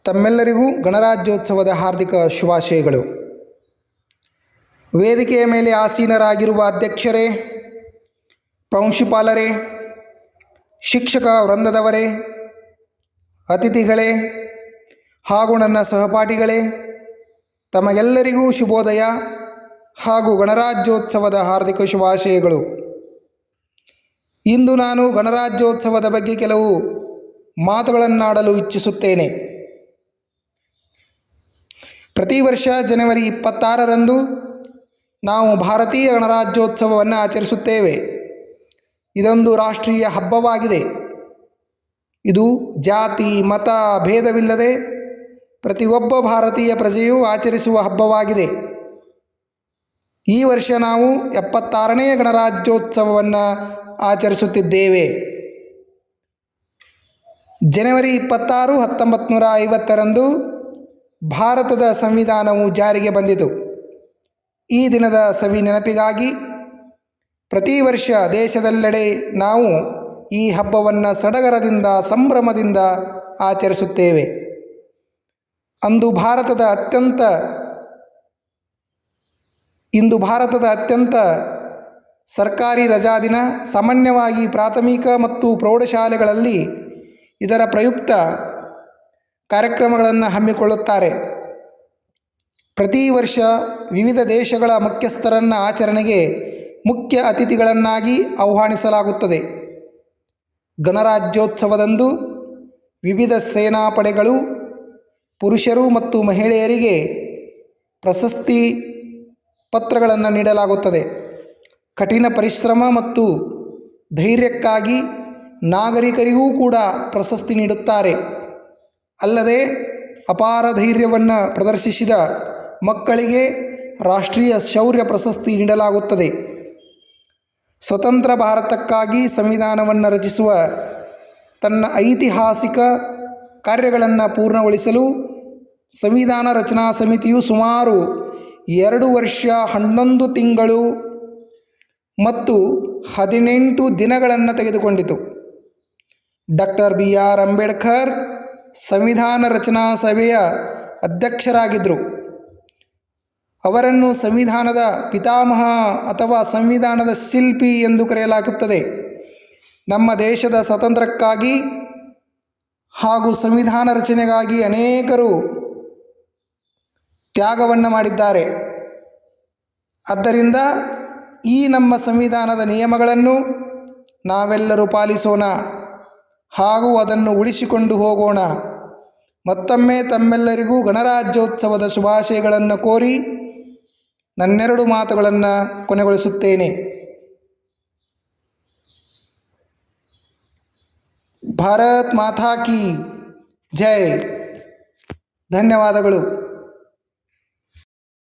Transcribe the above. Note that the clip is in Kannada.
ತಮ್ಮೆಲ್ಲರಿಗೂ ಗಣರಾಜ್ಯೋತ್ಸವದ ಹಾರ್ದಿಕ ಶುಭಾಶಯಗಳು. ವೇದಿಕೆಯ ಮೇಲೆ ಆಸೀನರಾಗಿರುವ ಅಧ್ಯಕ್ಷರೇ, ಪ್ರಾಂಶುಪಾಲರೇ, ಶಿಕ್ಷಕ ವೃಂದದವರೇ, ಅತಿಥಿಗಳೇ ಹಾಗೂ ನನ್ನ ಸಹಪಾಠಿಗಳೇ, ತಮಗೆಲ್ಲರಿಗೂ ಶುಭೋದಯ ಹಾಗೂ ಗಣರಾಜ್ಯೋತ್ಸವದ ಹಾರ್ದಿಕ ಶುಭಾಶಯಗಳು. ಇಂದು ನಾನು ಗಣರಾಜ್ಯೋತ್ಸವದ ಬಗ್ಗೆ ಕೆಲವು ಮಾತುಗಳನ್ನಾಡಲು ಇಚ್ಛಿಸುತ್ತೇನೆ. ಪ್ರತಿ ವರ್ಷ ಜನವರಿ 26ರಂದು ನಾವು ಭಾರತೀಯ ಗಣರಾಜ್ಯೋತ್ಸವವನ್ನು ಆಚರಿಸುತ್ತೇವೆ. ಇದೊಂದು ರಾಷ್ಟ್ರೀಯ ಹಬ್ಬವಾಗಿದೆ. ಇದು ಜಾತಿ ಮತ ಭೇದವಿಲ್ಲದೆ ಪ್ರತಿಯೊಬ್ಬ ಭಾರತೀಯ ಪ್ರಜೆಯೂ ಆಚರಿಸುವ ಹಬ್ಬವಾಗಿದೆ. ಈ ವರ್ಷ ನಾವು 76ನೇ ಗಣರಾಜ್ಯೋತ್ಸವವನ್ನು ಆಚರಿಸುತ್ತಿದ್ದೇವೆ. ಜನವರಿ 26, 1950ರಂದು ಭಾರತದ ಸಂವಿಧಾನವು ಜಾರಿಗೆ ಬಂದಿತು. ಈ ದಿನದ ಸವಿ ನೆನಪಿಗಾಗಿ ಪ್ರತಿ ವರ್ಷ ದೇಶದೆಲ್ಲೆಡೆ ನಾವು ಈ ಹಬ್ಬವನ್ನು ಸಡಗರದಿಂದ ಸಂಭ್ರಮದಿಂದ ಆಚರಿಸುತ್ತೇವೆ. ಇಂದು ಭಾರತದ ಅತ್ಯಂತ ಸರ್ಕಾರಿ ರಜಾದಿನ. ಸಾಮಾನ್ಯವಾಗಿ ಪ್ರಾಥಮಿಕ ಮತ್ತು ಪ್ರೌಢಶಾಲೆಗಳಲ್ಲಿ ಇದರ ಪ್ರಯುಕ್ತ ಕಾರ್ಯಕ್ರಮಗಳನ್ನು ಹಮ್ಮಿಕೊಳ್ಳುತ್ತಾರೆ. ಪ್ರತಿ ವರ್ಷ ವಿವಿಧ ದೇಶಗಳ ಮುಖ್ಯಸ್ಥರನ್ನು ಆಚರಣೆಗೆ ಮುಖ್ಯ ಅತಿಥಿಗಳನ್ನಾಗಿ ಆಹ್ವಾನಿಸಲಾಗುತ್ತದೆ. ಗಣರಾಜ್ಯೋತ್ಸವದಂದು ವಿವಿಧ ಸೇನಾಪಡೆಗಳು ಪುರುಷರು ಮತ್ತು ಮಹಿಳೆಯರಿಗೆ ಪ್ರಶಸ್ತಿ ಪತ್ರಗಳನ್ನು ನೀಡಲಾಗುತ್ತದೆ. ಕಠಿಣ ಪರಿಶ್ರಮ ಮತ್ತು ಧೈರ್ಯಕ್ಕಾಗಿ ನಾಗರಿಕರಿಗೂ ಕೂಡ ಪ್ರಶಸ್ತಿ ನೀಡುತ್ತಾರೆ. ಅಲ್ಲದೆ ಅಪಾರ ಧೈರ್ಯವನ್ನು ಪ್ರದರ್ಶಿಸಿದ ಮಕ್ಕಳಿಗೆ ರಾಷ್ಟ್ರೀಯ ಶೌರ್ಯ ಪ್ರಶಸ್ತಿ ನೀಡಲಾಗುತ್ತದೆ. ಸ್ವತಂತ್ರ ಭಾರತಕ್ಕಾಗಿ ಸಂವಿಧಾನವನ್ನು ರಚಿಸುವ ತನ್ನ ಐತಿಹಾಸಿಕ ಕಾರ್ಯಗಳನ್ನು ಪೂರ್ಣಗೊಳಿಸಲು ಸಂವಿಧಾನ ರಚನಾ ಸಮಿತಿಯು ಸುಮಾರು 2 ವರ್ಷ 11 ತಿಂಗಳು ಮತ್ತು 18 ದಿನಗಳನ್ನು ತೆಗೆದುಕೊಂಡಿತು. ಡಾಕ್ಟರ್ BR ಅಂಬೇಡ್ಕರ್ ಸಂವಿಧಾನ ರಚನಾ ಸಭೆಯ ಅಧ್ಯಕ್ಷರಾಗಿದ್ದರು. ಅವರನ್ನು ಸಂವಿಧಾನದ ಪಿತಾಮಹ ಅಥವಾ ಸಂವಿಧಾನದ ಶಿಲ್ಪಿ ಎಂದು ಕರೆಯಲಾಗುತ್ತದೆ. ನಮ್ಮ ದೇಶದ ಸ್ವಾತಂತ್ರ್ಯಕ್ಕಾಗಿ ಹಾಗೂ ಸಂವಿಧಾನ ರಚನೆಗಾಗಿ ಅನೇಕರು ತ್ಯಾಗವನ್ನು ಮಾಡಿದ್ದಾರೆ. ಆದ್ದರಿಂದ ಈ ನಮ್ಮ ಸಂವಿಧಾನದ ನಿಯಮಗಳನ್ನು ನಾವೆಲ್ಲರೂ ಪಾಲಿಸೋಣ ಹಾಗೂ ಅದನ್ನು ಉಳಿಸಿಕೊಂಡು ಹೋಗೋಣ. ಮತ್ತೊಮ್ಮೆ ತಮ್ಮೆಲ್ಲರಿಗೂ ಗಣರಾಜ್ಯೋತ್ಸವದ ಶುಭಾಶಯಗಳನ್ನು ಕೋರಿ ನನ್ನೆರಡು ಮಾತುಗಳನ್ನು ಕೊನೆಗೊಳಿಸುತ್ತೇನೆ. ಭಾರತ್ ಮಾತಾ ಕಿ ಜೈ. ಧನ್ಯವಾದಗಳು.